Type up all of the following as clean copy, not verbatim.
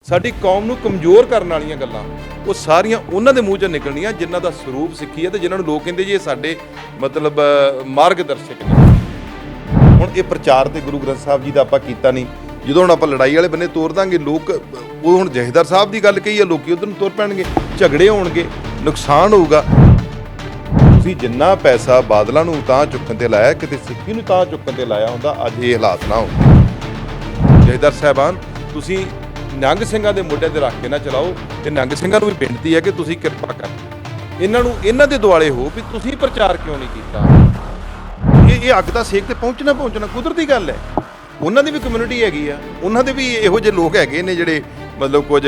ਸਾਡੀ ਕੌਮ ਨੂੰ ਕਮਜ਼ੋਰ ਕਰਨ ਵਾਲੀਆਂ ਗੱਲਾਂ ਉਹ ਸਾਰੀਆਂ ਉਹਨਾਂ ਦੇ ਮੂੰਹ 'ਚ ਨਿਕਲਣੀਆਂ ਜਿਨ੍ਹਾਂ ਦਾ ਸਰੂਪ ਸਿੱਖੀ ਹੈ ਤੇ ਜਿਨ੍ਹਾਂ ਨੂੰ ਲੋਕ ਕਹਿੰਦੇ ਜੀ ਇਹ ਸਾਡੇ ਮਤਲਬ ਮਾਰਗਦਰਸ਼ਕ ਨੇ। ਹੁਣ ਇਹ ਪ੍ਰਚਾਰ ਤੇ ਗੁਰੂ ਗ੍ਰੰਥ ਸਾਹਿਬ ਜੀ ਦਾ ਆਪਾਂ ਕੀਤਾ ਨਹੀਂ, ਜਦੋਂ ਹੁਣ ਆਪਾਂ ਲੜਾਈ ਵਾਲੇ ਬੰਨੇ ਤੋਰ ਦਾਂਗੇ ਲੋਕ, ਉਹ ਹੁਣ ਜਥੇਦਾਰ ਸਾਹਿਬ ਦੀ ਗੱਲ ਕਹੀ ਆ, ਲੋਕੀ ਉਧਰ ਨੂੰ ਤੁਰ ਪੈਣਗੇ, ਝਗੜੇ ਹੋਣਗੇ, ਨੁਕਸਾਨ ਹੋਊਗਾ। ਤੁਸੀਂ ਜਿੰਨਾ ਪੈਸਾ ਬਾਦਲਾਂ ਨੂੰ ਤਾਂ ਚੁੱਕਣ ਤੇ ਲਾਇਆ, ਕਿਤੇ ਸਿੱਖੀ ਨੂੰ ਤਾਂ ਚੁੱਕਣ ਤੇ ਲਾਇਆ ਹੁੰਦਾ, ਅੱਜ ਇਹ ਹਾਲਾਤ ਨਾ ਹੁੰਦੇ। ਜਥੇਦਾਰ ਸਾਹਿਬਾਨ ਤੁਸੀਂ ਨਿਹੰਗ ਸਿੰਘਾਂ ਦੇ ਮੋਢਿਆਂ ਤੇ ਰੱਖ ਕੇ ਨਾ ਚਲਾਓ, ਤੇ ਨਿਹੰਗ ਸਿੰਘਾਂ ਨੂੰ ਵੀ ਬੇਨਤੀ ਹੈ ਕਿ ਤੁਸੀਂ ਕਿਰਪਾ ਕਰ ਇਹਨਾਂ ਦੇ ਦੁਆਲੇ ਹੋ ਵੀ ਤੁਸੀਂ ਪ੍ਰਚਾਰ ਕਿਉਂ ਨਹੀਂ ਕੀਤਾ। ਇਹ ਅੱਗ ਦਾ ਸੇਕ ਤੇ ਪਹੁੰਚਣਾ ਕੁਦਰਤੀ ਗੱਲ ਹੈ। ਉਹਨਾਂ ਦੀ ਵੀ ਕਮਿਊਨਿਟੀ ਹੈਗੀ ਆ, ਉਹਨਾਂ ਦੇ ਵੀ ਇਹੋ ਜਿਹੇ ਲੋਕ ਹੈਗੇ ਨੇ ਜਿਹੜੇ ਮਤਲਬ ਕੁਝ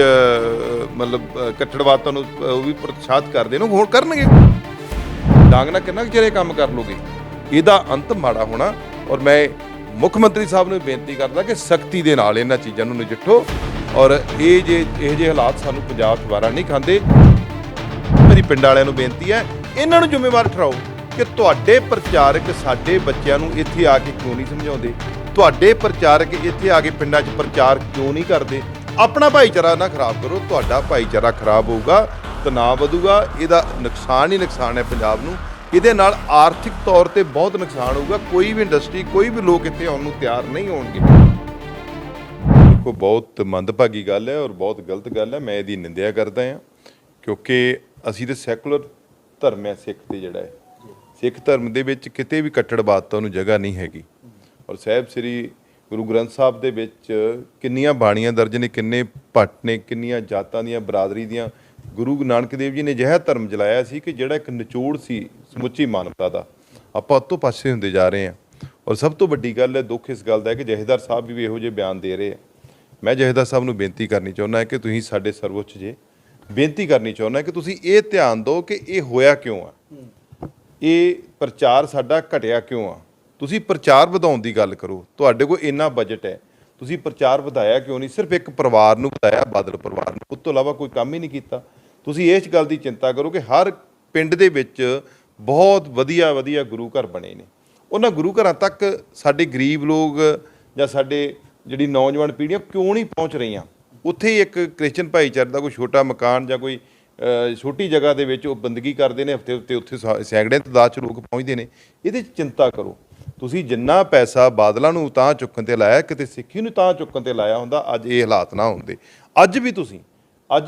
ਕੱਟੜਵਾਦਾਂ ਨੂੰ ਉਹ ਵੀ ਪ੍ਰਤਸ਼ਾਤ ਕਰਦੇ ਨੇ, ਹੁਣ ਕਰਨਗੇ। ਡਾਂਗ ਨਾਲ ਕਿੰਨਾ ਕੁ ਚਿਰ ਇਹ ਕੰਮ ਕਰ ਲੋਗੇ, ਇਹਦਾ ਅੰਤ ਮਾੜਾ ਹੋਣਾ। ਔਰ ਮੈਂ ਮੁੱਖ ਮੰਤਰੀ ਸਾਹਿਬ ਨੂੰ ਬੇਨਤੀ ਕਰਦਾ ਕਿ ਸਖਤੀ ਦੇ ਨਾਲ ਇਹਨਾਂ ਚੀਜ਼ਾਂ ਨੂੰ ਨਜਿੱਠੋ, ਔਰ ਇਹ ਜਿਹੇ ਹਾਲਾਤ ਸਾਨੂੰ ਪੰਜਾਬ 'ਚ ਵਾਰਾ ਨਹੀਂ ਖਾਂਦੇ। ਮੇਰੀ ਪਿੰਡ ਵਾਲਿਆਂ ਨੂੰ ਬੇਨਤੀ ਹੈ, ਇਹਨਾਂ ਨੂੰ ਜ਼ਿੰਮੇਵਾਰ ਠਹਿਰਾਓ ਕਿ ਤੁਹਾਡੇ ਪ੍ਰਚਾਰਕ ਸਾਡੇ ਬੱਚਿਆਂ ਨੂੰ ਇੱਥੇ ਆ ਕੇ ਕਿਉਂ ਨਹੀਂ ਸਮਝਾਉਂਦੇ, ਤੁਹਾਡੇ ਪ੍ਰਚਾਰਕ ਇੱਥੇ ਆ ਕੇ ਪਿੰਡਾਂ 'ਚ ਪ੍ਰਚਾਰ ਕਿਉਂ ਨਹੀਂ ਕਰਦੇ। ਆਪਣਾ ਭਾਈਚਾਰਾ ਨਾ ਖਰਾਬ ਕਰੋ, ਤੁਹਾਡਾ ਭਾਈਚਾਰਾ ਖਰਾਬ ਹੋਊਗਾ, ਤਣਾਅ ਵਧੂਗਾ, ਇਹਦਾ ਨੁਕਸਾਨ ਹੀ ਨੁਕਸਾਨ ਹੈ ਪੰਜਾਬ ਨੂੰ। ਇਹਦੇ ਨਾਲ ਆਰਥਿਕ ਤੌਰ ਤੇ ਬਹੁਤ ਨੁਕਸਾਨ ਹੋਊਗਾ, ਕੋਈ ਵੀ ਇੰਡਸਟਰੀ, ਕੋਈ ਵੀ ਲੋਕ ਇੱਥੇ ਆਉਣ ਨੂੰ ਤਿਆਰ ਨਹੀਂ ਹੋਣਗੇ। ਦੇਖੋ, ਬਹੁਤ ਮੰਦਭਾਗੀ ਗੱਲ ਹੈ ਔਰ ਬਹੁਤ ਗਲਤ ਗੱਲ ਹੈ, ਮੈਂ ਇਹਦੀ ਨਿੰਦਿਆ ਕਰਦਾ ਹਾਂ, ਕਿਉਂਕਿ ਅਸੀਂ ਤਾਂ ਸੈਕੂਲਰ ਧਰਮ ਹੈ ਸਿੱਖ ਤੇ ਜਿਹੜਾ ਹੈ, ਸਿੱਖ ਧਰਮ ਦੇ ਵਿੱਚ ਕਿਤੇ ਵੀ ਕੱਟੜਵਾਦਤਾ ਨੂੰ ਜਗ੍ਹਾ ਨਹੀਂ ਹੈਗੀ। ਔਰ ਸਾਹਿਬ ਸ੍ਰੀ ਗੁਰੂ ਗ੍ਰੰਥ ਸਾਹਿਬ ਦੇ ਵਿੱਚ ਕਿੰਨੀਆਂ ਬਾਣੀਆਂ ਦਰਜ ਨੇ, ਕਿੰਨੇ ਭੱਟ ਨੇ, ਕਿੰਨੀਆਂ ਜਾਤਾਂ ਦੀਆਂ, ਬਰਾਦਰੀ ਦੀਆਂ। ਗੁਰੂ ਨਾਨਕ ਦੇਵ ਜੀ ਨੇ ਅਜਿਹਾ ਧਰਮ ਜਲਾਇਆ ਸੀ ਕਿ ਜਿਹੜਾ ਇੱਕ ਨਿਚੋੜ ਸੀ ਸਮੁੱਚੀ ਮਾਨਵਤਾ ਦਾ। ਆਪਾਂ ਉਹ ਤੋਂ ਪਾਸੇ ਹੁੰਦੇ ਜਾ ਰਹੇ ਹਾਂ। ਔਰ ਸਭ ਤੋਂ ਵੱਡੀ ਗੱਲ ਹੈ, ਦੁੱਖ ਇਸ ਗੱਲ ਦਾ ਹੈ ਕਿ ਜਥੇਦਾਰ ਸਾਹਿਬ ਵੀ ਇਹੋ ਜਿਹੇ ਬਿਆਨ ਦੇ ਰਹੇ ਆ। ਮੈਂ ਜਥੇਦਾਰ ਸਾਹਿਬ ਨੂੰ ਬੇਨਤੀ ਕਰਨੀ ਚਾਹੁੰਦਾ ਕਿ ਤੁਸੀਂ ਸਾਡੇ ਸਰਵਉੱਚ ਜੇ ਬੇਨਤੀ ਕਰਨੀ ਚਾਹੁੰਦਾ ਕਿ ਤੁਸੀਂ ਇਹ ਧਿਆਨ ਦਿਓ ਕਿ ਇਹ ਹੋਇਆ ਕਿਉਂ ਆ, ਇਹ ਪ੍ਰਚਾਰ ਸਾਡਾ ਘਟਿਆ ਕਿਉਂ ਆ। ਤੁਸੀਂ ਪ੍ਰਚਾਰ ਵਧਾਉਣ ਦੀ ਗੱਲ ਕਰੋ, ਤੁਹਾਡੇ ਕੋਲ ਇੰਨਾ ਬਜਟ ਹੈ, ਤੁਸੀਂ ਪ੍ਰਚਾਰ ਵਧਾਇਆ ਕਿਉਂ ਨਹੀਂ। ਸਿਰਫ ਇੱਕ ਪਰਿਵਾਰ ਨੂੰ ਵਧਾਇਆ, ਬਾਦਲ ਪਰਿਵਾਰ ਨੂੰ, ਉਸ ਤੋਂ ਇਲਾਵਾ ਕੋਈ ਕੰਮ ਹੀ ਨਹੀਂ ਕੀਤਾ। ਤੁਸੀਂ ਇਸ ਗੱਲ ਦੀ ਚਿੰਤਾ ਕਰੋ ਕਿ ਹਰ ਪਿੰਡ ਦੇ ਵਿੱਚ ਬਹੁਤ ਵਧੀਆ ਵਧੀਆ ਗੁਰੂ ਘਰ ਬਣੇ ਨੇ, ਉਹਨਾਂ ਗੁਰੂ ਘਰਾਂ ਤੱਕ ਸਾਡੇ ਗਰੀਬ ਲੋਕ ਜਾਂ ਸਾਡੇ ਜਿਹੜੀ ਨੌਜਵਾਨ ਪੀੜ੍ਹੀਆਂ ਕਿਉਂ ਨਹੀਂ ਪਹੁੰਚ ਰਹੀਆਂ। ਉੱਥੇ ਇੱਕ ਕ੍ਰਿਸਚਨ ਭਾਈਚਾਰੇ ਦਾ ਕੋਈ ਛੋਟਾ ਮਕਾਨ ਜਾਂ ਕੋਈ ਛੋਟੀ ਜਗ੍ਹਾ ਦੇ ਵਿੱਚ ਉਹ ਬੰਦਗੀ ਕਰਦੇ ਨੇ, ਹਫ਼ਤੇ ਉੱਤੇ ਉੱਥੇ ਸੈਂਕੜੇ ਤਾਦਾਦ 'ਚ ਲੋਕ ਪਹੁੰਚਦੇ ਨੇ। ਇਹਦੇ 'ਚ ਚਿੰਤਾ ਕਰੋ। ਤੁਸੀਂ ਜਿੰਨਾ ਪੈਸਾ ਬਾਦਲਾਂ ਨੂੰ ਤਾਂ ਚੁੱਕਣ ਤੇ ਲਾਇਆ, ਕਿਤੇ ਸਿੱਖੀ ਨੂੰ ਤਾਂ ਚੁੱਕਣ ਤੇ ਲਾਇਆ ਹੁੰਦਾ, ਅੱਜ ਇਹ ਹਾਲਾਤ ਨਾ ਹੁੰਦੇ। ਅੱਜ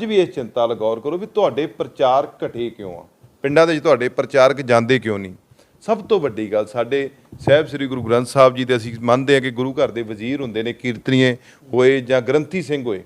ਵੀ ਇਸ ਚਿੰਤਾ ਨਾਲ ਗੌਰ ਕਰੋ ਵੀ ਤੁਹਾਡੇ ਪ੍ਰਚਾਰ ਘਟੇ ਕਿਉਂ ਆ, ਪਿੰਡਾਂ ਦੇ ਵਿੱਚ ਤੁਹਾਡੇ ਪ੍ਰਚਾਰਕ ਜਾਂਦੇ ਕਿਉਂ ਨਹੀਂ। ਸਭ ਤੋਂ ਵੱਡੀ ਗੱਲ, ਸਾਡੇ ਸਾਹਿਬ ਸ੍ਰੀ ਗੁਰੂ ਗ੍ਰੰਥ ਸਾਹਿਬ ਜੀ ਦੇ ਅਸੀਂ ਮੰਨਦੇ ਹਾਂ ਕਿ ਗੁਰੂ ਘਰ ਦੇ ਵਜ਼ੀਰ ਹੁੰਦੇ ਨੇ, ਕੀਰਤਨੀਏ ਹੋਏ ਜਾਂ ਗ੍ਰੰਥੀ ਸਿੰਘ ਹੋਏ,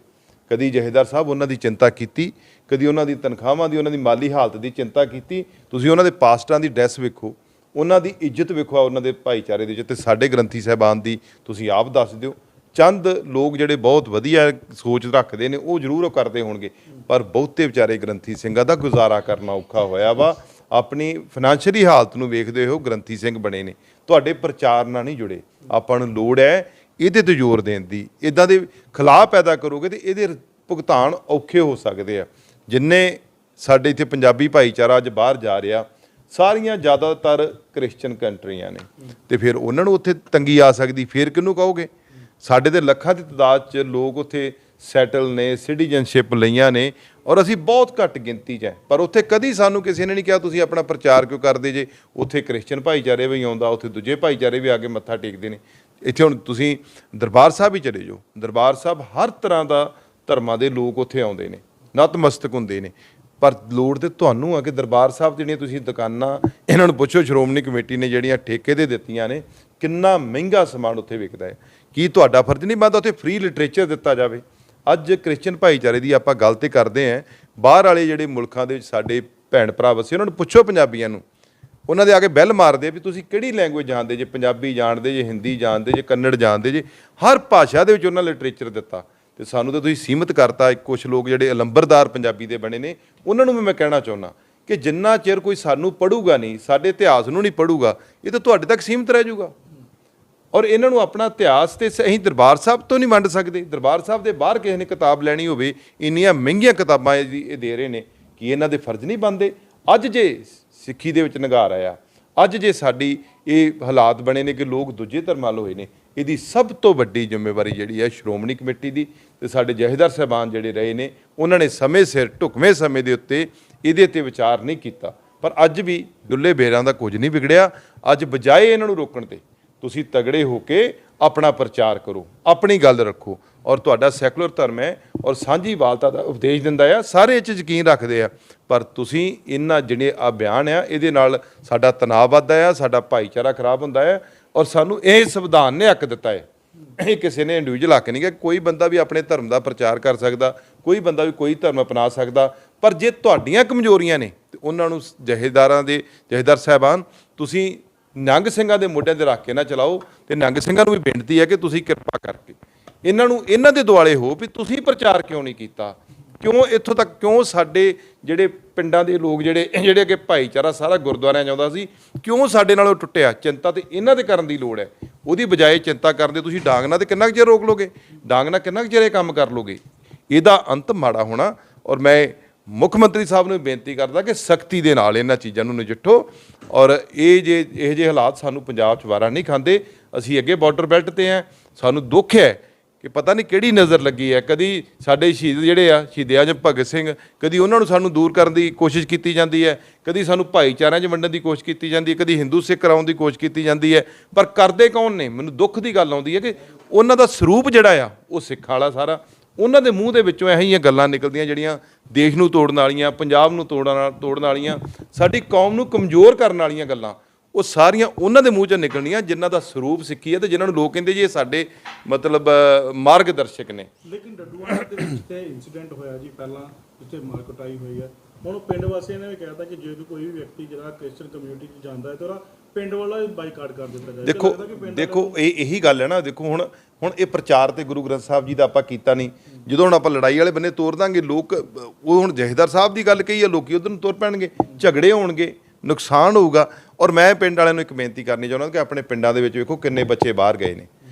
ਕਦੀ ਜਥੇਦਾਰ ਸਾਹਿਬ ਉਹਨਾਂ ਦੀ ਚਿੰਤਾ ਕੀਤੀ, ਕਦੀ ਉਹਨਾਂ ਦੀ ਤਨਖਾਹਾਂ ਦੀ, ਉਹਨਾਂ ਦੀ ਮਾਲੀ ਹਾਲਤ ਦੀ ਚਿੰਤਾ ਕੀਤੀ। ਤੁਸੀਂ ਉਹਨਾਂ ਦੇ ਪਾਸਟਰਾਂ ਦੀ ਡਰੈਸ ਵੇਖੋ, ਉਹਨਾਂ ਦੀ ਇੱਜ਼ਤ ਵੇਖੋ ਉਹਨਾਂ ਦੇ ਭਾਈਚਾਰੇ ਦੇ ਵਿੱਚ, ਤੇ ਸਾਡੇ ਗ੍ਰੰਥੀ ਸਾਹਿਬਾਨ ਦੀ ਤੁਸੀਂ ਆਪ ਦੱਸ ਦਿਓ। ਚੰਦ ਲੋਕ ਜਿਹੜੇ ਬਹੁਤ ਵਧੀਆ ਸੋਚ ਰੱਖਦੇ ਨੇ ਉਹ ਜ਼ਰੂਰ ਉਹ ਕਰਦੇ ਹੋਣਗੇ, ਪਰ ਬਹੁਤੇ ਵਿਚਾਰੇ ਗ੍ਰੰਥੀ ਸਿੰਘਾਂ ਦਾ ਗੁਜ਼ਾਰਾ ਕਰਨਾ ਔਖਾ ਹੋਇਆ ਵਾ। ਆਪਣੀ ਫਾਈਨੈਂਸ਼ੀਅਲੀ ਹਾਲਤ ਨੂੰ ਵੇਖਦੇ ਹੋ ਗ੍ਰੰਥੀ ਸਿੰਘ ਬਣੇ ਨੇ, ਤੁਹਾਡੇ ਪ੍ਰਚਾਰ ਨਾਲ ਨਹੀਂ ਜੁੜੇ। ਆਪਾਂ ਨੂੰ ਲੋੜ ਹੈ ਇਹਦੇ 'ਤੇ ਜ਼ੋਰ ਦੇਣ ਦੀ। ਇੱਦਾਂ ਦੇ ਖਿਲਾਫ ਪੈਦਾ ਕਰੋਗੇ ਤੇ ਇਹਦੇ ਭੁਗਤਾਨ ਔਖੇ ਹੋ ਸਕਦੇ ਆ। ਜਿੰਨੇ ਸਾਡੇ ਇੱਥੇ ਪੰਜਾਬੀ ਭਾਈਚਾਰਾ ਅੱਜ ਬਾਹਰ ਜਾ ਰਿਹਾ, ਸਾਰੀਆਂ ਜ਼ਿਆਦਾਤਰ ਕ੍ਰਿਸਚਨ ਕੰਟਰੀਆਂ ਨੇ, ਤੇ ਫਿਰ ਉਹਨਾਂ ਨੂੰ ਉੱਥੇ ਤੰਗੀ ਆ ਸਕਦੀ, ਫਿਰ ਕਿਹਨੂੰ ਕਹੋਗੇ। ਸਾਡੇ ਤੇ ਲੱਖਾਂ ਦੀ ਤਾਦਾਦ 'ਚ ਲੋਕ ਉੱਥੇ ਸੈਟਲ ਨੇ, ਸਿਟੀਜ਼ਨਸ਼ਿਪ ਲਈਆਂ ਨੇ, ਔਰ ਅਸੀਂ ਬਹੁਤ ਘੱਟ ਗਿਣਤੀ 'ਚ ਹੈ। ਪਰ ਉੱਥੇ ਕਦੀ ਸਾਨੂੰ ਕਿਸੇ ਨੇ ਨਹੀਂ ਕਿਹਾ ਤੁਸੀਂ ਆਪਣਾ ਪ੍ਰਚਾਰ ਕਿਉਂ ਕਰਦੇ ਜੇ। ਉੱਥੇ ਕ੍ਰਿਸਚਨ ਭਾਈਚਾਰੇ ਵੀ ਆਉਂਦਾ, ਉੱਥੇ ਦੂਜੇ ਭਾਈਚਾਰੇ ਵੀ ਆ ਕੇ ਮੱਥਾ ਟੇਕਦੇ ਨੇ। ਇੱਥੇ ਹੁਣ ਤੁਸੀਂ ਦਰਬਾਰ ਸਾਹਿਬ ਹੀ ਚਲੇ ਜਾਓ, ਦਰਬਾਰ ਸਾਹਿਬ ਹਰ ਤਰ੍ਹਾਂ ਦਾ ਧਰਮਾਂ ਦੇ ਲੋਕ ਉੱਥੇ ਆਉਂਦੇ ਨੇ, ਨਤਮਸਤਕ ਹੁੰਦੇ ਨੇ। ਪਰ ਲੋੜ ਤੇ ਤੁਹਾਨੂੰ ਆ ਕਿ ਦਰਬਾਰ ਸਾਹਿਬ ਜਿਹੜੀਆਂ ਤੁਸੀਂ ਦੁਕਾਨਾਂ, ਇਹਨਾਂ ਨੂੰ ਪੁੱਛੋ ਸ਼੍ਰੋਮਣੀ ਕਮੇਟੀ ਨੇ ਜਿਹੜੀਆਂ ਠੇਕੇ 'ਤੇ ਦਿੱਤੀਆਂ ਨੇ, ਕਿੰਨਾ ਮਹਿੰਗਾ ਸਮਾਨ ਉੱਥੇ ਵਿਕਦਾ ਹੈ। ਕੀ ਤੁਹਾਡਾ ਫਰਜ਼ ਨਹੀਂ ਬਣਦਾ ਉੱਥੇ ਫ੍ਰੀ ਲਿਟਰੇਚਰ ਦਿੱਤਾ ਜਾਵੇ। ਅੱਜ ਕ੍ਰਿਸਚਨ ਭਾਈਚਾਰੇ ਦੀ ਆਪਾਂ ਗੱਲ ਤੇ ਕਰਦੇ ਹਾਂ, ਬਾਹਰ ਵਾਲੇ ਜਿਹੜੇ ਮੁਲਕਾਂ ਦੇ ਵਿੱਚ ਸਾਡੇ ਭੈਣ ਭਰਾ ਵਸੇ, ਉਹਨਾਂ ਨੂੰ ਪੁੱਛੋ ਪੰਜਾਬੀਆਂ ਨੂੰ, ਉਹਨਾਂ ਦੇ ਆ ਕੇ ਬੈਲ ਮਾਰਦੇ ਵੀ ਤੁਸੀਂ ਕਿਹੜੀ ਲੈਂਗੁਏਜ ਜਾਣਦੇ ਜੇ, ਪੰਜਾਬੀ ਜਾਣਦੇ ਜੇ, ਹਿੰਦੀ ਜਾਣਦੇ ਜੇ, ਕੰਨੜ ਜਾਣਦੇ ਜੇ। ਹਰ ਭਾਸ਼ਾ ਦੇ ਵਿੱਚ ਉਹਨਾਂ ਲਿਟਰੇਚਰ ਦਿੱਤਾ, ਤੇ ਸਾਨੂੰ ਤਾਂ ਤੁਸੀਂ ਸੀਮਤ ਕਰਤਾ। ਕੁਛ ਲੋਕ ਜਿਹੜੇ ਅਲੰਬਰਦਾਰ ਪੰਜਾਬੀ ਦੇ ਬਣੇ ਨੇ, ਉਹਨਾਂ ਨੂੰ ਵੀ ਮੈਂ ਕਹਿਣਾ ਚਾਹੁੰਦਾ ਕਿ ਜਿੰਨਾ ਚਿਰ ਕੋਈ ਸਾਨੂੰ ਪੜ੍ਹੂਗਾ ਨਹੀਂ, ਸਾਡੇ ਇਤਿਹਾਸ ਨੂੰ ਨਹੀਂ ਪੜ੍ਹੂਗਾ, ਇਹ ਤਾਂ ਤੁਹਾਡੇ ਤੱਕ ਸੀਮਤ ਰਹਿ ਜਾਊਗਾ। ਔਰ ਇਹਨਾਂ ਨੂੰ ਆਪਣਾ ਇਤਿਹਾਸ ਤੇ ਅਸੀਂ ਦਰਬਾਰ ਸਾਹਿਬ ਤੋਂ ਨਹੀਂ ਵੰਡ ਸਕਦੇ। ਦਰਬਾਰ ਸਾਹਿਬ ਦੇ ਬਾਹਰ ਕਿਸੇ ਨੇ ਕਿਤਾਬ ਲੈਣੀ ਹੋਵੇ, ਇੰਨੀਆਂ ਮਹਿੰਗੀਆਂ ਕਿਤਾਬਾਂ ਇਹ ਦੇ ਰਹੇ ਨੇ, ਕਿ ਇਹਨਾਂ ਦੇ ਫਰਜ਼ ਨਹੀਂ ਬਣਦੇ। ਅੱਜ ਜੇ ਸਿੱਖੀ ਦੇ ਵਿੱਚ ਨਿਗਾਰ ਆਇਆ, ਅੱਜ ਜੇ ਸਾਡੀ ਇਹ ਹਾਲਾਤ ਬਣੇ ਨੇ ਕਿ ਲੋਕ ਦੂਜੇ ਧਰਮਾਂ ਵੱਲ ਹੋਏ ਨੇ, ਇਹਦੀ ਸਭ ਤੋਂ ਵੱਡੀ ਜ਼ਿੰਮੇਵਾਰੀ ਜਿਹੜੀ ਹੈ ਸ਼੍ਰੋਮਣੀ ਕਮੇਟੀ ਦੀ ਤੇ ਸਾਡੇ ਜਥੇਦਾਰ ਸਾਹਿਬਾਨ ਜਿਹੜੇ ਰਹੇ ਨੇ ਉਹਨਾਂ ਨੇ ਸਮੇਂ ਸਿਰ ਢੁਕਵੇਂ ਸਮੇਂ ਦੇ ਉੱਤੇ ਇਹਦੇ ਤੇ ਵਿਚਾਰ ਨਹੀਂ ਕੀਤਾ। ਪਰ ਅੱਜ ਵੀ ਡੁੱਲੇ ਬੇਰਾਂ ਦਾ ਕੁਝ ਨਹੀਂ ਵਿਗੜਿਆ। ਅੱਜ ਬਜਾਏ ਇਹਨਾਂ ਨੂੰ ਰੋਕਣ ਤੇ ਤੁਸੀਂ ਤਗੜੇ ਹੋ ਕੇ ਆਪਣਾ ਪ੍ਰਚਾਰ ਕਰੋ, ਆਪਣੀ ਗੱਲ ਰੱਖੋ ਔਰ ਤੁਹਾਡਾ ਸੈਕੂਲਰ ਧਰਮ ਹੈ ਔਰ ਸਾਂਝੀਵਾਲਤਾ ਦਾ ਉਪਦੇਸ਼ ਦਿੰਦਾ ਆ, ਸਾਰੇ ਇਹ 'ਚ ਯਕੀਨ ਰੱਖਦੇ ਆ। ਪਰ ਤੁਸੀਂ ਇਹਨਾਂ ਜਿਹੜੇ ਆ ਬਿਆਨ ਆ ਇਹਦੇ ਨਾਲ ਸਾਡਾ ਤਣਾਅ ਵੱਧਦਾ ਆ, ਸਾਡਾ ਭਾਈਚਾਰਾ ਖਰਾਬ ਹੁੰਦਾ ਹੈ ਔਰ ਸਾਨੂੰ ਇਹ ਸੰਵਿਧਾਨ ਨੇ ਹੱਕ ਦਿੱਤਾ ਹੈ। ਇਹ ਕਿਸੇ ਨੇ ਇੰਡੀਵਿਜੂਅਲ ਹੱਕ ਨਹੀਂ ਕਿ ਕੋਈ ਬੰਦਾ ਵੀ ਆਪਣੇ ਧਰਮ ਦਾ ਪ੍ਰਚਾਰ ਕਰ ਸਕਦਾ, ਕੋਈ ਬੰਦਾ ਵੀ ਕੋਈ ਧਰਮ ਅਪਣਾ ਸਕਦਾ। ਪਰ ਜੇ ਤੁਹਾਡੀਆਂ ਕਮਜ਼ੋਰੀਆਂ ਨੇ ਤੇ ਉਹਨਾਂ ਨੂੰ ਜਥੇਦਾਰ ਸਾਹਿਬਾਨ ਤੁਸੀਂ ਨਿਹੰਗ ਸਿੰਘਾਂ ਦੇ ਮੋਢਿਆਂ 'ਤੇ ਰੱਖ ਕੇ ਨਾ ਚਲਾਓ। ਤੇ ਨਿਹੰਗ ਸਿੰਘਾਂ ਨੂੰ ਵੀ ਬੇਨਤੀ ਹੈ ਕਿ ਤੁਸੀਂ ਕਿਰਪਾ ਕਰਕੇ ਇਹਨਾਂ ਦੇ ਦੁਆਲੇ ਹੋ ਵੀ ਤੁਸੀਂ ਪ੍ਰਚਾਰ ਕਿਉਂ ਨਹੀਂ ਕੀਤਾ, ਕਿਉਂ ਇੱਥੋਂ ਤੱਕ ਕਿਉਂ ਸਾਡੇ ਜਿਹੜੇ ਪਿੰਡਾਂ ਦੇ ਲੋਕ ਜਿਹੜੇ ਅੱਗੇ ਭਾਈਚਾਰਾ ਸਾਰਾ ਗੁਰਦੁਆਰਿਆਂ ਜਾਂਦਾ ਸੀ ਕਿਉਂ ਸਾਡੇ ਨਾਲੋਂ ਟੁੱਟਿਆ। ਚਿੰਤਾ ਤੇ ਇਹਨਾਂ ਦੇ ਕਰਨ ਦੀ ਲੋੜ ਹੈ। ਉਹਦੀ ਬਜਾਏ ਚਿੰਤਾ ਕਰਦੇ ਤੁਸੀਂ ਡਾਂਗ ਨਾਲ ਤੇ ਕਿੰਨਾ ਕੁ ਚਿਰ ਰੋਕ ਲੋਗੇ, ਡਾਂਗ ਨਾਲ ਕਿੰਨਾ ਕੁ ਚਿਰ ਇਹ ਕੰਮ ਕਰ ਲੋਗੇ। ਇਹਦਾ ਅੰਤ ਮਾੜਾ ਹੋਣਾ। ਔਰ ਮੈਂ ਮੁੱਖ ਮੰਤਰੀ ਸਾਹਿਬ ਨੂੰ ਬੇਨਤੀ ਕਰਦਾ ਕਿ ਸਖਤੀ ਦੇ ਨਾਲ ਇਹਨਾਂ ਚੀਜ਼ਾਂ ਨੂੰ ਨਜਿੱਠੋ ਔਰ ਇਹ ਜਿਹੇ ਹਾਲਾਤ ਸਾਨੂੰ ਪੰਜਾਬ 'ਚ ਵਾਰਾ ਨਹੀਂ ਖਾਂਦੇ। ਅਸੀਂ ਅੱਗੇ ਬਾਰਡਰ ਬੈਲਟ ਤੇ ਆ, ਸਾਨੂੰ ਦੁੱਖ ਹੈ ਕਿ ਪਤਾ ਨਹੀਂ ਕਿਹੜੀ ਨਜ਼ਰ ਲੱਗੀ ਹੈ। ਕਦੀ ਸਾਡੇ ਸ਼ਹੀਦ ਜਿਹੜੇ ਆ ਸ਼ਹੀਦ ਆਜ਼ਮ ਭਗਤ ਸਿੰਘ, ਕਦੀ ਉਹਨਾਂ ਨੂੰ ਸਾਨੂੰ ਦੂਰ ਕਰਨ ਦੀ ਕੋਸ਼ਿਸ਼ ਕੀਤੀ ਜਾਂਦੀ ਹੈ, ਕਦੀ ਸਾਨੂੰ ਭਾਈਚਾਰਿਆਂ 'ਚ ਵੰਡਣ ਦੀ ਕੋਸ਼ਿਸ਼ ਕੀਤੀ ਜਾਂਦੀ ਹੈ, ਕਦੀ ਹਿੰਦੂ ਸਿੱਖ ਕਰਾਉਣ ਦੀ ਕੋਸ਼ਿਸ਼ ਕੀਤੀ ਜਾਂਦੀ ਹੈ। ਪਰ ਕਰਦੇ ਕੌਣ ਨੇ? ਮੈਨੂੰ ਦੁੱਖ ਦੀ ਗੱਲ ਆਉਂਦੀ ਹੈ ਕਿ ਉਹਨਾਂ ਦਾ ਸਰੂਪ ਜਿਹੜਾ ਆ ਉਹ ਸਿੱਖਾਂ ਵਾਲਾ ਸਾਰਾ। ਉਹਨਾਂ ਦੇ ਮੂੰਹ ਦੇ ਵਿੱਚੋਂ ਇਹੋ ਜਿਹੀਆਂ ਗੱਲਾਂ ਨਿਕਲਦੀਆਂ ਜਿਹੜੀਆਂ ਦੇਸ਼ ਨੂੰ ਤੋੜਨ ਵਾਲੀਆਂ, ਪੰਜਾਬ ਨੂੰ ਤੋੜਨ ਵਾਲੀਆਂ, ਸਾਡੀ ਕੌਮ ਨੂੰ ਕਮਜ਼ੋਰ ਕਰਨ ਵਾਲੀਆਂ ਗੱਲਾਂ, ਉਹ ਸਾਰੀਆਂ ਉਹਨਾਂ ਦੇ ਮੂੰਹ 'ਚੋਂ ਨਿਕਲਣੀਆਂ ਜਿਨ੍ਹਾਂ ਦਾ ਸਰੂਪ ਸਿੱਖੀ ਹੈ ਤੇ ਜਿਨ੍ਹਾਂ ਨੂੰ ਲੋਕ ਕਹਿੰਦੇ ਜੀ ਇਹ ਸਾਡੇ ਮਤਲਬ ਮਾਰਗਦਰਸ਼ਕ ਨੇ। ਲੇਕਿਨ ਡੱਡੂਆਣਾ ਦੇ ਵਿੱਚ ਤੇ ਇੰਸੀਡੈਂਟ ਹੋਇਆ ਜੀ ਪਹਿਲਾਂ, ਜਿੱਥੇ ਮਾਰ ਕੁਟਾਈ ਹੋਈ ਹੈ। ਹੁਣ ਪਿੰਡ ਵਾਸੀਆਂ ਨੇ ਵੀ ਕਹਿਤਾ ਕਿ ਜੇ ਕੋਈ ਵੀ ਵਿਅਕਤੀ ਜਿਹੜਾ ਕ੍ਰਿਸਚੀਅਨ ਕਮਿਊਨਿਟੀ 'ਚ ਜਾਂਦਾ ਹੈ ਤਾਂ ਉਹਦਾ ਪਿੰਡ ਵਾਲਾ ਬਾਈਕਾਟ ਕਰ ਦਿੱਤਾ ਜਾਏ। ਦੇਖੋ ਇਹੀ ਗੱਲ ਹੈ ਨਾ। ਦੇਖੋ ਹੁਣ ਇਹ ਪ੍ਰਚਾਰ ਤੇ ਗੁਰੂ ਗ੍ਰੰਥ ਸਾਹਿਬ ਜੀ ਦਾ ਆਪਾਂ ਕੀਤਾ ਨਹੀਂ। ਜਦੋਂ ਹੁਣ ਆਪਾਂ ਲੜਾਈ ਵਾਲੇ ਬੰਨੇ ਤੋਰ ਦਾਂਗੇ ਲੋਕ, ਉਹ ਹੁਣ ਜਥੇਦਾਰ ਸਾਹਿਬ ਦੀ ਗੱਲ ਕਹੀ ਹੈ, ਲੋਕੀ ਉਧਰ ਨੂੰ ਤੁਰ ਪੈਣਗੇ, ਝਗੜੇ ਹੋਣਗੇ, ਨੁਕਸਾਨ ਹੋਊਗਾ। ਔਰ ਮੈਂ ਪਿੰਡ ਵਾਲਿਆਂ ਨੂੰ ਇੱਕ ਬੇਨਤੀ ਕਰਨੀ ਚਾਹੁੰਦਾ ਕਿ ਆਪਣੇ ਪਿੰਡਾਂ ਦੇ ਵਿੱਚ ਵੇਖੋ ਕਿੰਨੇ ਬੱਚੇ ਬਾਹਰ ਗਏ ਨੇ।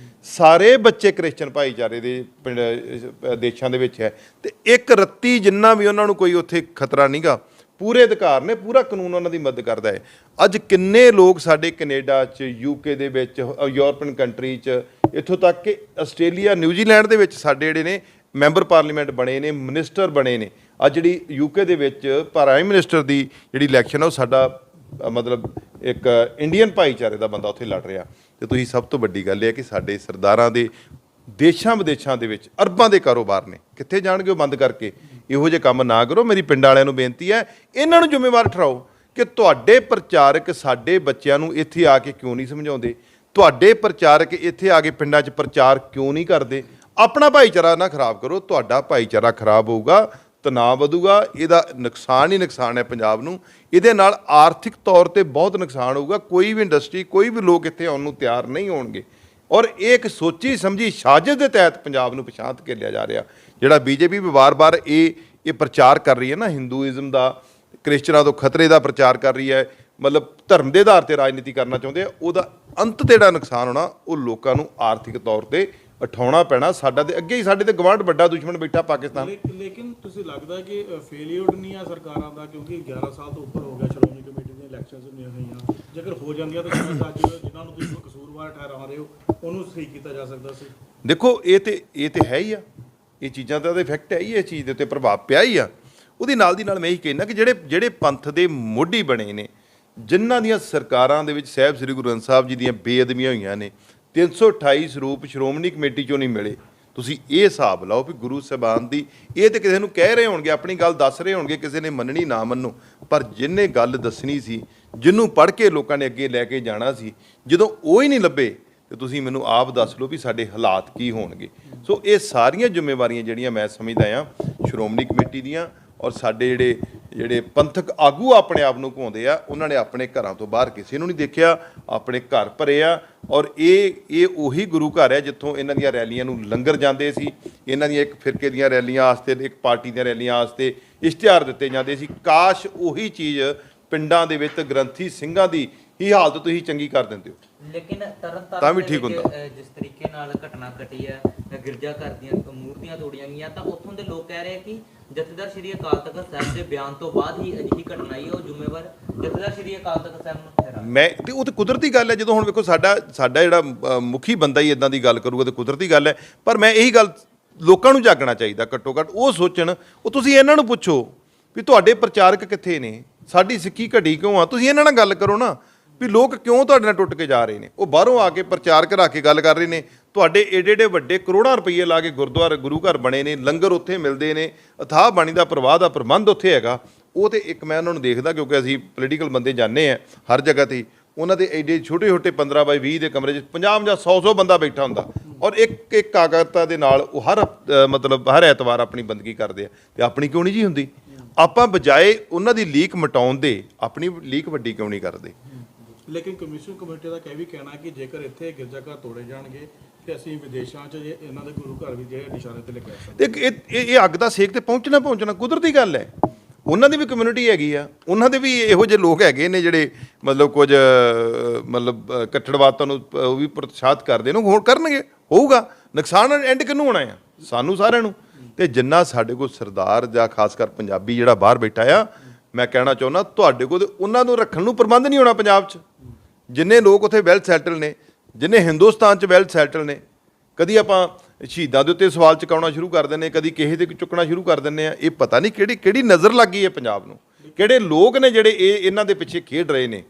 ਸਾਰੇ ਬੱਚੇ ਕ੍ਰਿਸਚਨ ਭਾਈਚਾਰੇ ਦੇ ਪਿੰਡ ਦੇਸ਼ਾਂ ਦੇ ਵਿੱਚ ਹੈ ਤੇ ਇੱਕ ਰੱਤੀ ਜਿੰਨਾ ਵੀ ਉਹਨਾਂ ਨੂੰ ਕੋਈ ਉੱਥੇ ਖਤਰਾ ਨਹੀਂਗਾ, ਪੂਰੇ ਅਧਿਕਾਰ ਨੇ, ਪੂਰਾ ਕਾਨੂੰਨ ਉਹਨਾਂ ਦੀ ਮਦਦ ਕਰਦਾ ਹੈ। ਅੱਜ ਕਿੰਨੇ ਲੋਕ ਸਾਡੇ ਕੈਨੇਡਾ 'ਚ, ਯੂਕੇ ਦੇ ਵਿੱਚ, ਯੂਰਪੀਅਨ ਕੰਟਰੀ 'ਚ, ਇੱਥੋਂ ਤੱਕ ਕਿ ਆਸਟ੍ਰੇਲੀਆ, ਨਿਊਜ਼ੀਲੈਂਡ ਦੇ ਵਿੱਚ ਸਾਡੇ ਜਿਹੜੇ ਨੇ ਮੈਂਬਰ ਪਾਰਲੀਮੈਂਟ ਬਣੇ ਨੇ, ਮਿਨਿਸਟਰ ਬਣੇ ਨੇ। ਅੱਜ ਜਿਹੜੀ ਯੂਕੇ ਦੇ ਵਿੱਚ ਪ੍ਰਾਈਮ ਮਿਨਿਸਟਰ ਦੀ ਜਿਹੜੀ ਇਲੈਕਸ਼ਨ ਆ ਉਹ ਸਾਡਾ ਮਤਲਬ ਇੱਕ ਇੰਡੀਅਨ ਭਾਈਚਾਰੇ ਦਾ ਬੰਦਾ ਉੱਥੇ ਲੜ ਰਿਹਾ। ਤੇ ਤੁਸੀਂ ਸਭ ਤੋਂ ਵੱਡੀ ਗੱਲ ਇਹ ਹੈ ਕਿ ਸਾਡੇ ਸਰਦਾਰਾਂ ਦੇ ਦੇਸ਼ਾਂ ਵਿਦੇਸ਼ਾਂ ਦੇ ਵਿੱਚ ਅਰਬਾਂ ਦੇ ਕਾਰੋਬਾਰ ਨੇ, ਕਿੱਥੇ ਜਾਣਗੇ ਉਹ ਬੰਦ ਕਰਕੇ। ਇਹੋ ਜਿਹੇ ਕੰਮ ਨਾ ਕਰੋ। ਮੇਰੀ ਪਿੰਡ ਵਾਲਿਆਂ ਨੂੰ ਬੇਨਤੀ ਹੈ, ਇਹਨਾਂ ਨੂੰ ਜ਼ਿੰਮੇਵਾਰ ਠਹਿਰਾਓ ਕਿ ਤੁਹਾਡੇ ਪ੍ਰਚਾਰਕ ਸਾਡੇ ਬੱਚਿਆਂ ਨੂੰ ਇੱਥੇ ਆ ਕੇ ਕਿਉਂ ਨਹੀਂ ਸਮਝਾਉਂਦੇ, ਤੁਹਾਡੇ ਪ੍ਰਚਾਰਕ ਇੱਥੇ ਆ ਕੇ ਪਿੰਡਾਂ 'ਚ ਪ੍ਰਚਾਰ ਕਿਉਂ ਨਹੀਂ ਕਰਦੇ। ਆਪਣਾ ਭਾਈਚਾਰਾ ਨਾ ਖਰਾਬ ਕਰੋ, ਤੁਹਾਡਾ ਭਾਈਚਾਰਾ ਖਰਾਬ ਹੋਊਗਾ, ਤਣਾਅ ਵਧੂਗਾ, ਇਹਦਾ ਨੁਕਸਾਨ ਹੀ ਨੁਕਸਾਨ ਹੈ ਪੰਜਾਬ ਨੂੰ। ਇਹਦੇ ਨਾਲ ਆਰਥਿਕ ਤੌਰ ਤੇ ਬਹੁਤ ਨੁਕਸਾਨ ਹੋਊਗਾ। ਕੋਈ ਵੀ ਇੰਡਸਟਰੀ, ਕੋਈ ਵੀ ਲੋਕ ਇੱਥੇ ਆਉਣ ਨੂੰ ਤਿਆਰ ਨਹੀਂ ਹੋਣਗੇ। ਔਰ ਇਹ ਇੱਕ ਸੋਚੀ ਸਮਝੀ ਸਾਜ਼ਿਸ਼ ਦੇ ਤਹਿਤ ਪੰਜਾਬ ਨੂੰ ਪਛਾਣ ਕੇ ਲਿਆ ਜਾ ਰਿਹਾ। ਜਿਹੜਾ ਬੀਜੇਪੀ ਵੀ ਵਾਰ-ਵਾਰ ਇਹ ਪ੍ਰਚਾਰ ਕਰ ਰਹੀ ਹੈ ਨਾ, ਹਿੰਦੂਇਜ਼ਮ ਦਾ, ਕ੍ਰਿਸਚਨਾਂ ਤੋਂ ਖਤਰੇ ਦਾ ਪ੍ਰਚਾਰ ਕਰ ਰਹੀ ਹੈ, ਮਤਲਬ ਧਰਮ ਦੇ ਆਧਾਰ ਤੇ ਰਾਜਨੀਤੀ ਕਰਨਾ ਚਾਹੁੰਦੇ ਆ, ਉਹਦਾ ਅੰਤ ਤੇ ਜਿਹੜਾ ਨੁਕਸਾਨ ਹੋਣਾ ਉਹ ਲੋਕਾਂ ਨੂੰ ਆਰਥਿਕ ਤੌਰ ਤੇ ਉਠਾਉਣਾ ਪੈਣਾ। ਸਾਡਾ ਤੇ ਅੱਗੇ ਹੀ ਸਾਡੇ ਤੇ ਗਵਾਂਢ ਵੱਡਾ ਦੁਸ਼ਮਣ ਬੈਠਾ ਪਾਕਿਸਤਾਨ। ਲੇਕਿਨ ਤੁਸੀਂ ਲੱਗਦਾ ਕਿ ਫੇਲਿਅਰ ਨਹੀਂ ਆ ਸਰਕਾਰਾਂ ਦਾ, ਕਿਉਂਕਿ 11 ਸਾਲ ਤੋਂ ਉੱਪਰ ਹੋ ਗਿਆ ਸ਼੍ਰੋਮਣੀ ਕਮੇਟੀ ਦੀਆਂ ਇਲੈਕਸ਼ਨਸ ਨਹੀਂ ਹੋਈਆਂ। ਜੇਕਰ ਹੋ ਜਾਂਦੀਆਂ ਤਾਂ ਅੱਜ ਜਿਨ੍ਹਾਂ ਨੂੰ ਤੁਸੀਂ ਕਸੂਰਵਾਰ ਠਹਿਰਾ ਰਹੇ ਹੋ ਉਹਨੂੰ ਸਹੀ ਕੀਤਾ ਜਾ ਸਕਦਾ ਸੀ। ਦੇਖੋ ਇਹ ਤੇ ਹੈ ਹੀ ਆ, ਇਹ ਚੀਜ਼ਾਂ ਦਾ ਇਫੈਕਟ ਹੈ ਹੀ, ਇਹ ਚੀਜ਼ ਦੇ ਉੱਤੇ ਪ੍ਰਭਾਵ ਪਿਆ ਹੀ ਆ। ਉਹਦੀ ਨਾਲ ਦੀ ਨਾਲ ਮੈਂ ਇਹੀ ਕਹਿਣਾ ਕਿ ਜਿਹੜੇ ਪੰਥ ਦੇ ਮੋਢੀ ਬਣੇ ਨੇ, ਜਿਨ੍ਹਾਂ ਦੀਆਂ ਸਰਕਾਰਾਂ ਦੇ ਵਿੱਚ ਸਾਹਿਬ ਸ੍ਰੀ ਗੁਰੂ ਗ੍ਰੰਥ ਸਾਹਿਬ ਜੀ ਦੀਆਂ ਬੇਅਦਬੀਆਂ ਹੋਈਆਂ ਨੇ, 328 ਸਰੂਪ ਸ਼੍ਰੋਮਣੀ ਕਮੇਟੀ 'ਚੋਂ ਨਹੀਂ ਮਿਲੇ। ਤੁਸੀਂ ਇਹ ਹਿਸਾਬ ਲਾਓ ਵੀ ਗੁਰੂ ਸਾਹਿਬਾਨ ਦੀ, ਇਹ ਤੇ ਕਿਸੇ ਨੂੰ ਕਹਿ ਰਹੇ ਹੋਣਗੇ, ਆਪਣੀ ਗੱਲ ਦੱਸ ਰਹੇ ਹੋਣਗੇ, ਕਿਸੇ ਨੇ ਮੰਨਣੀ ਨਾ ਮੰਨੋ, ਪਰ ਜਿਹਨੇ ਗੱਲ ਦੱਸਣੀ ਸੀ, ਜਿਹਨੂੰ ਪੜ੍ਹ ਕੇ ਲੋਕਾਂ ਨੇ ਅੱਗੇ ਲੈ ਕੇ ਜਾਣਾ ਸੀ, ਜਦੋਂ ਉਹ ਹੀ ਨਹੀਂ ਲੱਭੇ ਤੇ ਤੁਸੀਂ ਮੈਨੂੰ ਆਪ ਦੱਸ ਲਓ ਵੀ ਸਾਡੇ ਹਾਲਾਤ ਕੀ ਹੋਣਗੇ। ਸੋ ਇਹ ਸਾਰੀਆਂ ਜ਼ਿੰਮੇਵਾਰੀਆਂ ਜਿਹੜੀਆਂ ਮੈਂ ਸਮਝਦਾ ਹਾਂ ਸ਼੍ਰੋਮਣੀ ਕਮੇਟੀ ਦੀਆਂ, ਔਰ ਸਾਡੇ ਜਿਹੜੇ ਪੰਥਕ ਆਗੂ ਆਪਣੇ ਆਪ ਨੂੰ ਘੁੰਮਦੇ ਆ, ਉਹਨਾਂ ਨੇ ਆਪਣੇ ਘਰਾਂ ਤੋਂ ਬਾਹਰ ਕਿਸੇ ਨੂੰ ਨਹੀਂ ਦੇਖਿਆ, ਆਪਣੇ ਘਰ ਭਰੇ ਆ। ਔਰ ਇਹ ਉਹੀ ਗੁਰੂ ਘਰ ਹੈ ਜਿੱਥੋਂ ਇਹਨਾਂ ਦੀਆਂ ਰੈਲੀਆਂ ਨੂੰ ਲੰਗਰ ਜਾਂਦੇ ਸੀ, ਇਹਨਾਂ ਦੀਆਂ ਇੱਕ ਫਿਰਕੇ ਦੀਆਂ ਰੈਲੀਆਂ ਵਾਸਤੇ, ਇੱਕ ਪਾਰਟੀ ਦੀਆਂ ਰੈਲੀਆਂ ਵਾਸਤੇ ਇਸ਼ਤਿਹਾਰ ਦਿੱਤੇ ਜਾਂਦੇ ਸੀ। ਕਾਸ਼ ਉਹੀ ਚੀਜ਼ ਪਿੰਡਾਂ ਦੇ ਵਿੱਚ ਗ੍ਰੰਥੀ ਸਿੰਘਾਂ ਦੀ ਹੀ ਹਾਲਤ ਤੁਸੀਂ ਚੰਗੀ ਕਰ ਦਿੰਦੇ ਹੋ। ਲੇਕਿਨ ਤਾਂ ਵੀ ਠੀਕ ਹੁੰਦਾ। ਜਿਸ ਤਰੀਕੇ ਨਾਲ ਘਟਨਾ ਘਟੀ ਹੈ, ਗਿਰਜਾ ਘਰ ਦੀਆਂ ਮੂਰਤੀਆਂ ਤੋੜੀਆਂ ਗਈਆਂ, ਤਾਂ ਉੱਥੋਂ ਦੇ ਲੋਕ ਕਹਿ ਰਹੇ ਕਿ ਜਥੇਦਾਰ ਸ਼੍ਰੀ ਅਕਾਲ ਤਖਤ ਸਾਹਿਬ ਦੇ ਬਿਆਨ ਤੋਂ ਬਾਅਦ ਹੀ ਅਜਿਹੀ ਘਟਨਾ ਆਈ ਹੈ, ਉਹ ਜ਼ਿੰਮੇਵਾਰ ਜਥੇਦਾਰ ਸ਼੍ਰੀ ਅਕਾਲ ਤਖਤ ਸਾਹਿਬ ਨੂੰ ਠਹਿਰਾ। ਮੈਂ ਤੇ ਉਹ ਤੇ ਕੁਦਰਤੀ ਗੱਲ ਹੈ, ਜਦੋਂ ਹੁਣ ਵੇਖੋ ਸਾਡਾ ਜਿਹੜਾ ਮੁਖੀ ਬੰਦਾ ਹੀ ਇਦਾਂ ਦੀ ਗੱਲ ਕਰੂਗਾ ਤੇ ਕੁਦਰਤੀ ਗੱਲ ਹੈ। ਪਰ ਮੈਂ ਇਹੀ ਗੱਲ ਲੋਕਾਂ ਨੂੰ ਜਾਗਣਾ ਚਾਹੀਦਾ, ਘੱਟੋ ਘੱਟ ਉਹ ਸੋਚਣ, ਉਹ ਤੁਸੀਂ ਇਹਨਾਂ ਨੂੰ ਪੁੱਛੋ ਵੀ ਤੁਹਾਡੇ ਪ੍ਰਚਾਰਕ ਕਿੱਥੇ ਨੇ, ਸਾਡੀ ਸਿੱਖੀ ਘਟੀ ਕਿਉਂ ਆ, ਤੁਸੀਂ ਇਹਨਾਂ ਨਾਲ ਗੱਲ ਕਰੋ ਨਾ ਵੀ ਲੋਕ ਕਿਉਂ ਤੁਹਾਡੇ ਨਾਲ ਟੁੱਟ ਕੇ ਜਾ ਰਹੇ ਨੇ। ਉਹ ਬਾਹਰੋਂ ਆ ਕੇ ਪ੍ਰਚਾਰਕ ਰੱਖ ਕੇ ਗੱਲ ਕਰ ਰਹੇ ਨੇ, ਤੁਹਾਡੇ ਏਡੇ ਏਡੇ ਵੱਡੇ ਕਰੋੜਾਂ ਰੁਪਏ ਲਾ ਕੇ ਗੁਰਦੁਆਰੇ ਗੁਰੂ ਘਰ ਬਣੇ ਨੇ, ਲੰਗਰ ਉੱਥੇ ਮਿਲਦੇ ਨੇ, ਅਥਾਹ ਬਾਣੀ ਦਾ ਪ੍ਰਵਾਹ ਦਾ ਪ੍ਰਬੰਧ ਉੱਥੇ ਹੈਗਾ। ਉਹ ਤੇ ਇੱਕ ਮੈਂ ਉਹਨਾਂ ਨੂੰ ਦੇਖਦਾ, ਕਿਉਂਕਿ ਅਸੀਂ ਪੋਲੀਟੀਕਲ ਬੰਦੇ ਜਾਂਦੇ ਆ ਹਰ ਜਗ੍ਹਾ ਤੇ, ਉਹਨਾਂ ਦੇ ਐਡੇ ਛੋਟੇ ਛੋਟੇ 15 ਬਾਈ 20 ਦੇ ਕਮਰੇ 'ਚ 50 ਜਾਂ 100 ਬੰਦਾ ਬੈਠਾ ਹੁੰਦਾ, ਔਰ ਇੱਕ ਕਾਗਰਤਾ ਦੇ ਨਾਲ ਉਹ ਮਤਲਬ ਹਰ ਐਤਵਾਰ ਆਪਣੀ ਬੰਦਗੀ ਕਰਦੇ ਆ। ਤੇ ਆਪਣੀ ਕਿਉਂ ਨਹੀਂ ਜੀ ਹੁੰਦੀ? ਆਪਾਂ ਬਜਾਏ ਉਹਨਾਂ ਦੀ ਲੀਕ ਮਿਟਾਉਣ ਦੇ ਆਪਣੀ ਲੀਕ ਵੱਡੀ ਕਿਉਂ ਨਹੀਂ ਕਰਦੇ? ਲੇਕਿਨ ਕਮਿਸ਼ਨ ਕਮੇਟੀ ਦਾ ਵੀ ਕਹਿਣਾ ਕਿ ਜੇਕਰ ਇੱਥੇ ਗਿਰਜਾਘਰ ਤੋੜੇ ਜਾਣਗੇ ਤੇ ਅਸੀਂ ਵਿਦੇਸ਼ਾਂ 'ਚ ਇਹਨਾਂ ਦੇ ਗੁਰੂ ਘਰ ਵੀ ਜਿਹੜੇ ਨਿਸ਼ਾਨੇ ਤੇ ਲਗਾ ਸਕਦੇ। ਤੇ ਇਹ ਅੱਗ ਦਾ ਸੇਕ ਤੇ ਪਹੁੰਚਣਾ ਕੁਦਰਤੀ ਗੱਲ ਹੈ। ਉਹਨਾਂ ਦੀ ਵੀ ਕਮਿਊਨਿਟੀ ਹੈਗੀ ਆ, ਉਹਨਾਂ ਦੇ ਵੀ ਇਹੋ ਜਿਹੇ ਲੋਕ ਹੈਗੇ ਨੇ ਜਿਹੜੇ ਮਤਲਬ ਕੁਝ ਕੱਟੜਵਾਦਾਂ ਨੂੰ ਉਹ ਵੀ ਪ੍ਰੋਤਸਾਹਿਤ ਕਰਦੇ ਨੇ, ਹੁਣ ਕਰਨਗੇ, ਹੋਊਗਾ ਨੁਕਸਾਨ। ਐਂਡ ਕਿਹਨੂੰ ਹੋਣਾ ਆ? ਸਾਨੂੰ ਸਾਰਿਆਂ ਨੂੰ। ਤੇ ਜਿੰਨਾ ਸਾਡੇ ਕੋਲ ਸਰਦਾਰ ਜਾਂ ਖਾਸ ਕਰ ਪੰਜਾਬੀ ਜਿਹੜਾ ਬਾਹਰ ਬੈਠਾ ਆ, ਮੈਂ ਕਹਿਣਾ ਚਾਹੁੰਦਾ ਤੁਹਾਡੇ ਕੋਲ ਉਹਨਾਂ ਨੂੰ ਰੱਖਣ ਨੂੰ ਪ੍ਰਬੰਧ ਨਹੀਂ ਹੋਣਾ ਪੰਜਾਬ 'ਚ। ਜਿੰਨੇ ਲੋਕ ਉੱਥੇ ਵੈਲ ਸੈਟਲ ਨੇ, ਜਿੰਨੇ ਹਿੰਦੁਸਤਾਨ 'ਚ ਵੈਲ ਸੈਟਲ ਨੇ, ਕਦੀ ਆਪਾਂ ਸ਼ਹੀਦਾਂ ਦੇ ਉੱਤੇ ਸਵਾਲ ਚੁਕਾਉਣਾ ਸ਼ੁਰੂ ਕਰ ਦਿੰਦੇ, ਕਦੀ ਕਿਸੇ ਦੇ ਚੁੱਕਣਾ ਸ਼ੁਰੂ ਕਰ ਦਿੰਦੇ ਆ। ਇਹ ਪਤਾ ਨਹੀਂ ਕਿਹੜੀ ਨਜ਼ਰ ਲੱਗ ਗਈ ਹੈ ਪੰਜਾਬ ਨੂੰ, ਕਿਹੜੇ ਲੋਕ ਨੇ ਜਿਹੜੇ ਇਹਨਾਂ ਦੇ ਪਿੱਛੇ ਖੇਡ ਰਹੇ ਨੇ।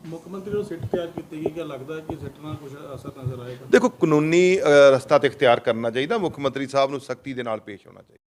ਮੁੱਖ ਮੰਤਰੀ ਨੂੰ ਸਿੱਟ ਤਿਆਰ ਕੀਤੀ ਗਈ, ਕਿ ਲੱਗਦਾ ਕਿ ਸਿੱਟ ਨਾਲ ਕੁਝ ਅਸਰ ਨਜ਼ਰ ਆਏਗਾ? ਦੇਖੋ, ਕਾਨੂੰਨੀ ਰਸਤਾ ਤੇ ਇਖਤਿਆਰ ਕਰਨਾ ਚਾਹੀਦਾ, ਮੁੱਖ ਮੰਤਰੀ ਸਾਹਿਬ ਨੂੰ ਸਖਤੀ ਦੇ ਨਾਲ ਪੇਸ਼ ਹੋਣਾ ਚਾਹੀਦਾ।